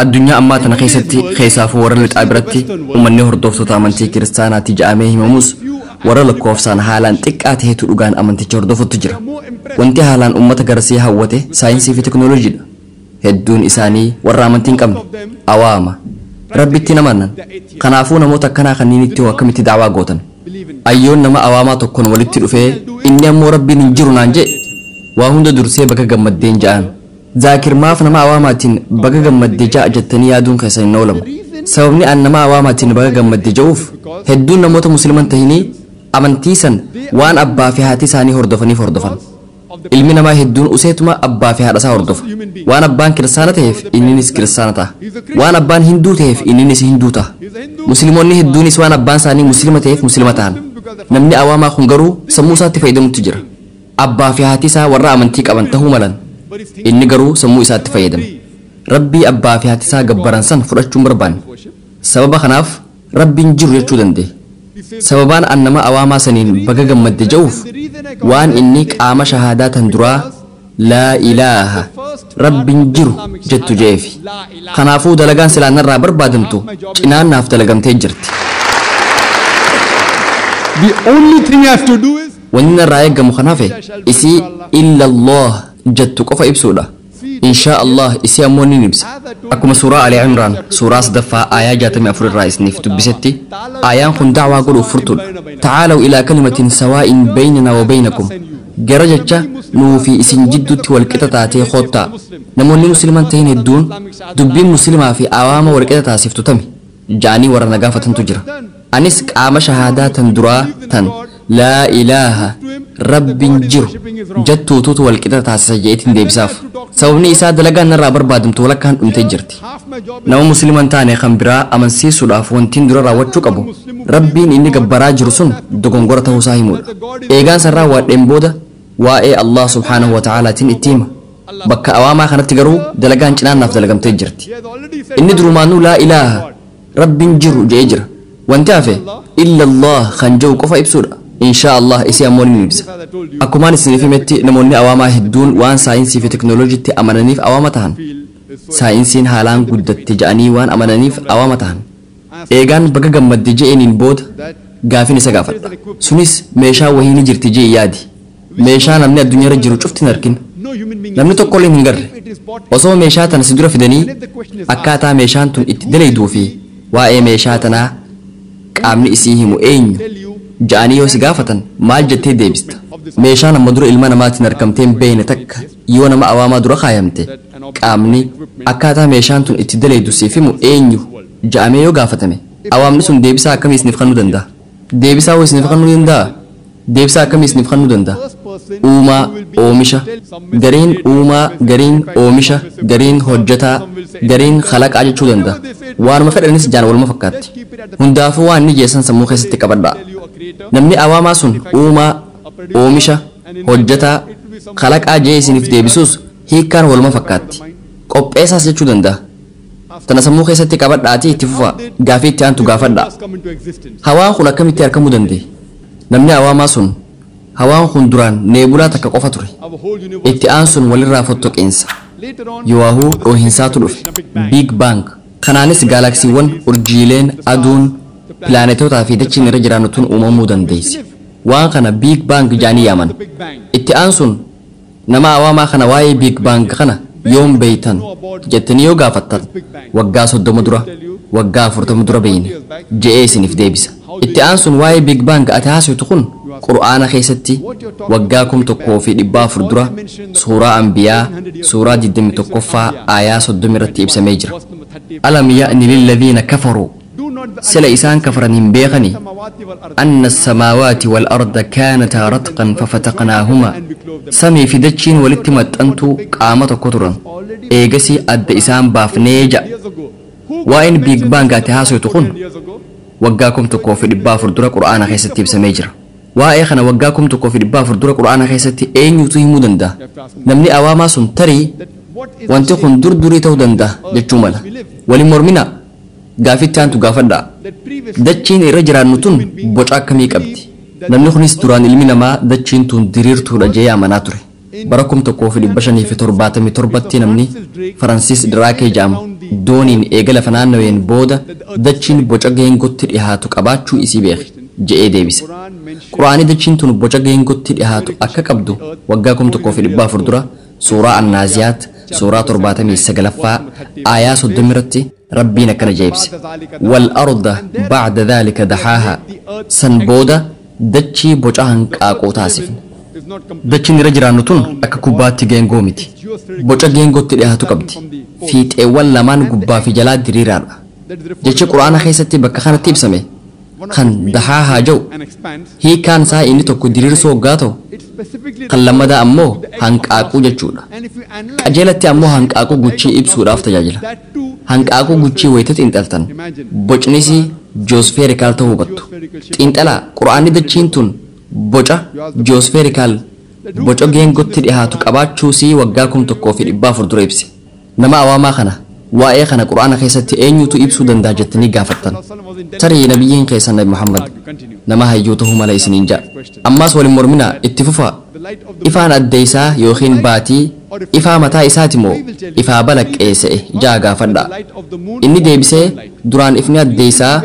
الدنيا أما تنخيستي خيساف ورا لتعبرتي ومن هردوفتو تامنتي كريستاناتي جامعه مموس ورا لكوفسان حالان تكاته تلقان أمنتي جردوفو تجرى وانتي حالان أمتا غرسي هوته ساينسي في تكنولوجي هدون إساني ورا أمنتين كم أواما ربي تنمانن خنافو نموتا كنا خنينيتي وكمتي دعوا قوتن أيون نما أواما تكون ولدتي رفيه إني أمو ربي ننجرو نانجي وهند درسي بكا قمدين جان ذاكر ما فنما أواماتين بكا قمد جاء جتني يادون كسين نولم سببني أن نما أواماتين بكا قمد جوف هدون نموتا مسلمان تهيني أمنتيسن وان أبا في هاتي ساني هردفني فردفن ilmi namaa hedduun useetuma abbaa fi haadha isaa hordofa waan abbaan kiristaana ta'eef inninis kiristaana ta'a waan abbaan hinduu ta'eef inninis hinduu ta'a musliimoonni hedduunis waan abbaan isaanii muslima ta'eef muslima ta'an namni awaamaa kun garuu sammuu isaatti fayyadamutti jira abbaa fi haati isaa warra amantii qaban ta'uu malan inni garuu sammuu isaatti fayyadama rabbii abbaa fi haati isaa gabbaran san fudhachuun barbaanne sababa kanaaf rabbiin jiru jechuu dandeenya sababaan annama awaamaa saniin baga gammadde ja'uuf waan inni qaama shahaadaa tan duraa laa ilaaha rabbiin jiru jettu jeefi kanaafuu dalagaan silaanarraa barbaadamtu cinaan naaf dalagamtee jirti wanni narraa eeggamu kanaafe isii illa allah jettu qofa ibsuudha إن شاء الله إسي أموني نبس أكما سورة آل عمران سورة صدفة آية جاتمي أفر الرئيس نفتو بستي آيان خن دعوة قلو فرطل تعالوا إلى كلمة سواء بيننا وبينكم جرجتش نوفي إسن جدت والكتتاتي خوتا نموني مسلمان تهين الدون دبين مسلمة في آوام والكتتا سفتو تمي جاني ورا نقافة تجرى أنسك آم شهادات درا تن لا إله رب جرو جتو توتو والكتتا سجيت دي بساف سووني إسا دلقان نرى بربادم تولكان انتجرتي نو مسلمان تاني خمبرا أمن سيسو الأفوان تندرا راوتشو كبو ربين إني قبرا جرسون دقون قرته ساهمون إيغان سرا واتنبودا وإي الله سبحانه وتعالى تن اتيما بكا أواما خانت تقرو دلقان جنان ناف دلقان تجرتي إني درومانو لا إله رب جرو جيجر وانتافي إلا الله خنجو كفا إبسودا إن شاء الله إسي أموني نبس أكمان السنة في متي نموني أواما هدون وان ساينسي في تكنولوجي تي أمانانيف أواما تهان ساينسين هالان قدت تجاني وان أمانانيف أواما تهان إيغان بقا قمد جئين بود غافين سقافت سنس ميشا وهيني جرتي جي يادي ميشا نمني الدنيا رجرو شفت نركن نمني تقولين هنگر وصو ميشا تنسدور فدني أكاتا ميشان تن اتدلي دوفي وآي ميشا تنا قامني إسيهم وإين جاني يوسي قافتن مال جتي ديبست ميشان مدر إلمان ماتي نركمتين بين تك يونا ما أواما درا خايمتي قامني أكاتا ميشان تن اتدلي دوسي فيمو إينيو جامي يو قافتمي أوامني سن ديبسا كم يسنفخنو دندا ديبسا ويسنفخنو دندا ديبسا كم يسنفخنو دندا أوما أومشا غرين أوما غرين أومشا غرين هجتا غرين خلق عجل شو دندا وارما فر الناس جان والما فكرت هندافو واني جيسان سمو خيستي كبدا نمني أواما سن أوما أومشا هجتا خلق عجل سنف ديبسوس هي كان والما فكرت قب إساس شو دندا تنا سمو خيستي كبدا أتي تفوا غافي تيان تو غافدا هوا خلا كم يتيار كم دندي نمني أواما سن هوان خندران نيبولا تكا قفتوري اتعانسون ولرا فتوك إنسا يواهو او هنساتو لف بيج بانك خنانس غالاكسي ون ورجيلين أدون بلانيتو تافي دچين رجرانتون أمامو دنديس وان خنا بيج بانك جاني يامن اتعانسون نما أواما خنا واي بيج بانك خنا يوم بيتان جتنيو غافتت وقاسو الدمدرة وقافر تمدرة بين جئيسي نف ديبسا اتعانسون واي بيج بانك أتهاسو تخون قرآن خيستي وقاكم تقوفي لبا فردرة سورة أنبياء سورة جدم تقفى آيات صدم رتيب سميجر ألم يأني للذين كفروا سلا إسان كفرنهم بيغني أن السماوات والأرض كانتا رتقا ففتقناهما سمي في دجين ولتمت أنتو قامت كترا إيغسي أد إسان بافنيجا وإن بيج بانغا تهاسو تقون وقاكم تقوفي لبا فردرة قرآن خيستي بسميجر waa'ee kana waggaa kum tokkoo fi dhibbaa afur dura quraana keessatti eenyutu himuu danda'a namni awaamaa sun tarii wanti kun durdurii ta'uu danda'a jechuu mala waliin mormina gaafitti aantu gaafadhaa dachiin irra jiraannu tun boca akkamii qabdi namni kunis duraan ilmi namaa dachiin tun diriirtuudha jee amanaa ture bara kum tokkoo fi dhibba shanii fi torbaatamii torbatti namni Faransiis Diraakee jedhamu dooniin eegala fanaannaween booda dachiin boca geengotti dhihaatu qabaachuu isii beeki je'ee deebise. Quraanii dachiin tun boca geengotti dhihaatu akka qabdu waggaa 1400 dura suuraa Annaaziyaat suuraa 79ffaa aayaa 30 irratti rabbiin akkana jeebse. Wal arda ba'da dhaalika daxaaha san booda dachii boca hanqaaquu taasifne. Dachiin irra jiraannu tun akka kubbaatti geengoo miti. Boca geengootti dhiyaatu qabdi. Fiixeewwan lamaan gubbaa fi jalaa diriiraadha. Jechi quraana keessatti bakka kanatti ibsame kan daxaahaa jedhu hiikaan isaa inni tokko diriirsuu hoggaa ta'u kan lammadaa ammoo hanqaaquu jechuudha. Qajeelatti ammoo hanqaaquu guchii ibsuudhaaf tajaajila. Hanqaaquu guchii wayita xiinxaltan bocnis joosfeerikaal ta'uu hubattu. Xiinxalaa quraanni dachiin tun boca joosfeerikaal boca geengootti dhihaatu qabaachuusii waggaa 1400 dura ibse. Nama awaamaa kana waa'ee kana quraana keessatti eenyutu ibsuu danda'a jettanii gaafattan. Tarii nabiyyiin keessan Nabi Muhammad nama hayyuu ta'uu mala isiniin ja'a. Ammaas waliin morminaa itti fufaa. Ifaan adda isaa yookiin baatii ifaa mataa isaati moo ifaa balaqqee se'e ja'a gaafadhaa. Inni deebisee duraan ifni adda isaa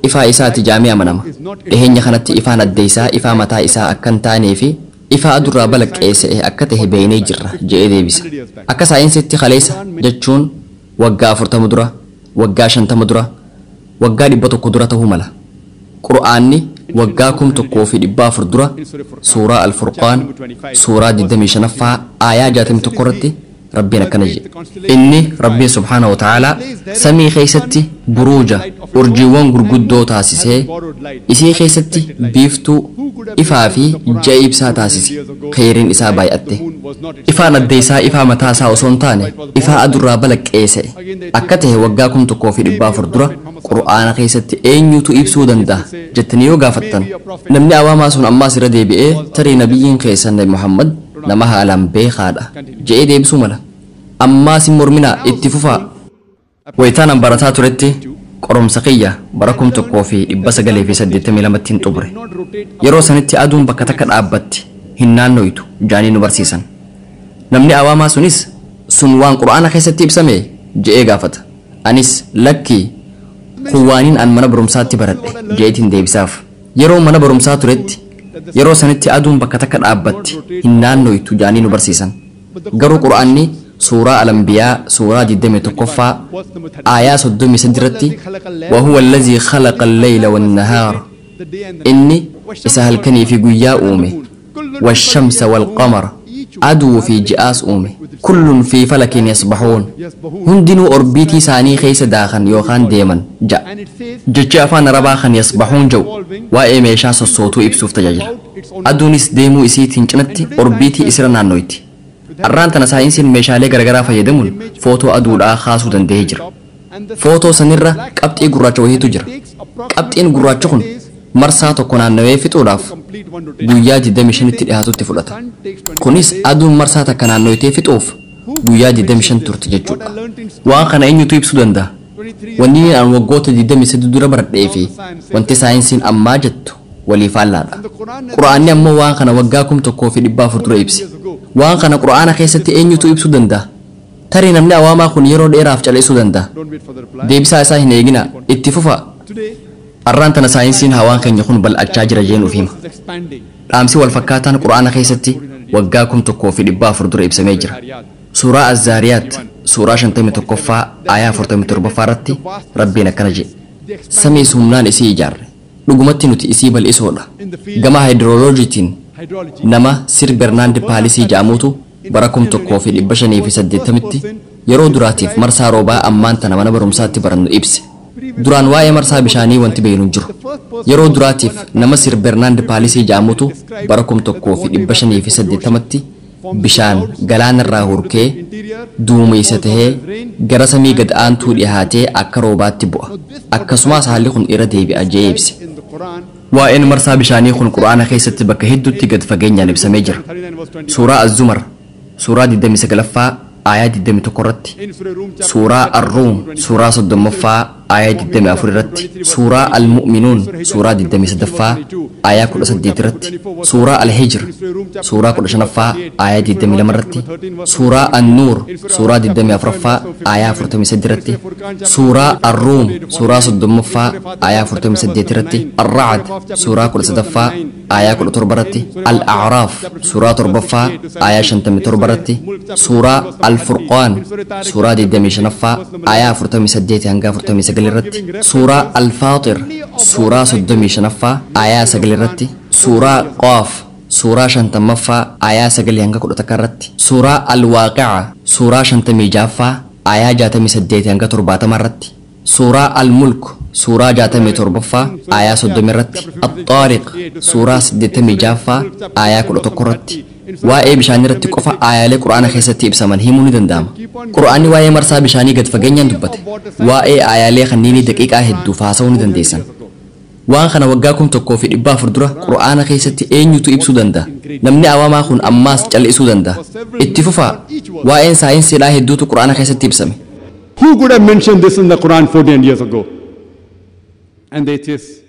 ifaa isaati jaamee amanama. Dhiheenya kanatti ifaan adda isaa ifaa mataa isaa akka hin taanee fi ifaa adurraa balaqqee se'e akka ta'e beeynee jirra je'ee deebisa. Akka saayinsiitti kaleessa jechuun waggaa 40 dura, waggaa 50 dura, waggaa 100 dura ta'uu mala. Qur'aanni waggaa 1400 dura suuraa Al-Furqaan suuraa 25ffaa aayaa 61 irratti rabbiin akkana jedhe. Inni rabbiin subhaanahu wa ta'aalaa samii keessatti buruuja urjiiwwan gurguddoo taasisee isii keessatti biiftuu ifaa fi ja'a ibsaa taasise. Khayriin isaa baay'atte. Ifaan adda isaa ifaa mataa isaa osoo hin taane ifaa adurraa balaqqee se'e. Akka ta'e waggaa 1400 dura qur'aana keessatti eenyutu ibsuu danda'a jettanii yoo gaafattan namni awaamaa sun ammaas irra deebi'ee tarii nabiyyiin keessan Nabi Muhammad nama haalaan beekaadha je'ee deebisuu mala. Ammaas hin morminaa itti fufaa. Wayitaan an barataa turetti qoromsa kiyya bara 1982 tiin xumure. Yeroo sanitti aduun bakka takka dhaabbatti hin naannoytu jaanii nu barsiisan. Namni awaamaa sunis sun waan qur'aana keessatti ibsame je'ee gaafata. Anis lakkii kuwaaniin an mana barumsaatti baradhe jeetiin deebisaaf. Yeroo mana barumsaa turetti yeroo sanitti aduun bakka takka dhaabbatti hin naannoytu jaanii nu barsiisan. Garuu qur'aanni suuraa Al-Anbiyaa suuraa 21ffaa aayaa 33 irratti wahuwa allazii khalaqa al-layla wan-nahaara inni isa halkanii fi guyyaa uume wash-shamsa wal-qamara aduu fi ji'aas uume kullun fi falakin yasbahuun hundinuu orbiitii isaanii keessa daakan yookaan deeman ja'a. Jechi afaan arabaa kan yasbahuun jedhu waa'ee meeshaa sossootuu ibsuuf tajaajila. Aduunis deemuu isiitiin cinatti orbiitii isira naannoyti. Arraan tana saayinsiin meeshaalee garagaraa fayyadamuun footoo aduudhaa kaasuu danda'ee jira. Footoo sanirra qabxii gurraacha wayiitu jira. Qabxiin gurraacha kun marsaa tokko naannawee fixuudhaaf guyyaa 25tti dhiyaatutti fudhata. Kunis aduun marsaa takka naannawitee fixuuf guyyaa 25 turti jechuudha. Waan kana eenyutu ibsuu danda'a? Wanni aan waggoota 23 dura baradhee fi wanti saayinsiin ammaa jettu walii faallaadha. Qura'aanni ammoo waan kana waggaa 1400 dura ibse. Waan kana qura'aana keessatti eenyutu ibsuu danda'a? Tarii namni awaamaa kun yeroo dheeraaf caleessuu danda'a. Deebisaa isaa hin eegina itti fufaa. Arraan tana saayinsiin hawaan keenya kun bal'achaa jira jeenuuf hima. Dhaamsi wal fakkaataan qura'aana keessatti waggaa 1400 dura ibsamee jira. Suuraa Az-Zaariyaat suuraa 51ffaa aayaa 47ffaa irratti rabbiin akkana jedhe. Samiis humnaan isii ijaarre. Dhugumatti nuti isii bal'isoodha. Gama haayidrooloojiitiin nama Sir Bernaand Paalisii jedhamutu bara 1580tti yeroo duraatiif marsaa roobaa ammaan tana mana barumsaatti barannu ibse. Duraan waa'ee marsaa bishaanii wanti beeknu jiru. Yeroo duraatiif nama Sir Bernaand Paalisii jedhamutu bara 1580tti bishaan galaanarraa hurkee duumessa tahee gara samii gad aantuu dhihaatee akka roobaatti bu'a. Akkasumas haalli kun irra deebi'a jedhee ibse. Waa'een marsaa bishaanii kun qura'aana keessatti bakka hedduutti gad fageenyaan ibsamee jira. Suuraa Az-Zumar suuraa 29ffaa aayaa 21 irratti, suuraa Ar-Ruum suuraa 30ffaa آية دمي أفررت سورة المؤمنون سورة دمي سدفا آية كل سديترت سورة الهجر سورة كل شنفا آية دمي لمرت سورة النور سورة دمي أفرفا آية فرتمي سدرت سورة الروم سورة صدمفا آية فرتمي سديترت الرعد سورة كل سدفا آية كل تربرت الأعراف سورة تربفا آية شنتمي تربرت سورة الفرقان سورة دمي شنفا آية فرتمي سديتي هنگا فرتمي سقلرت سورة الفاطر سورة صدمي شنفا آية سقلرت سورة قاف سورة شنتمفا آية سقلي هنگا كل تكرت سورة الواقعة سورة شنتمي جافا آية جاتمي سديتي هنگا تربات مرت سورة الملك سورة جاتمي تربفا آية صدمي رت الطارق سورة سديتمي جافا آية كل تكرت waa'ee bishaanii irratti qofa aayaalee quraana keessatti ibsaman himuu ni danda'ama. Quraanni waa'ee marsaa bishaanii gad fageenyaan dubbate. Waa'ee aayaalee kanneenii daqiiqaa hedduuf haasa'uu ni dandeessan. Waan kana waggaa 1400 dura quraana keessatti eenyutu ibsuu danda'a? Namni awaamaa kun ammaas cal'isuu danda'a. Itti fufaa waa'een saayinsiidhaa hedduutu quraana keessatti ibsame. Who could have mentioned this in the Quran 14 years ago? And they just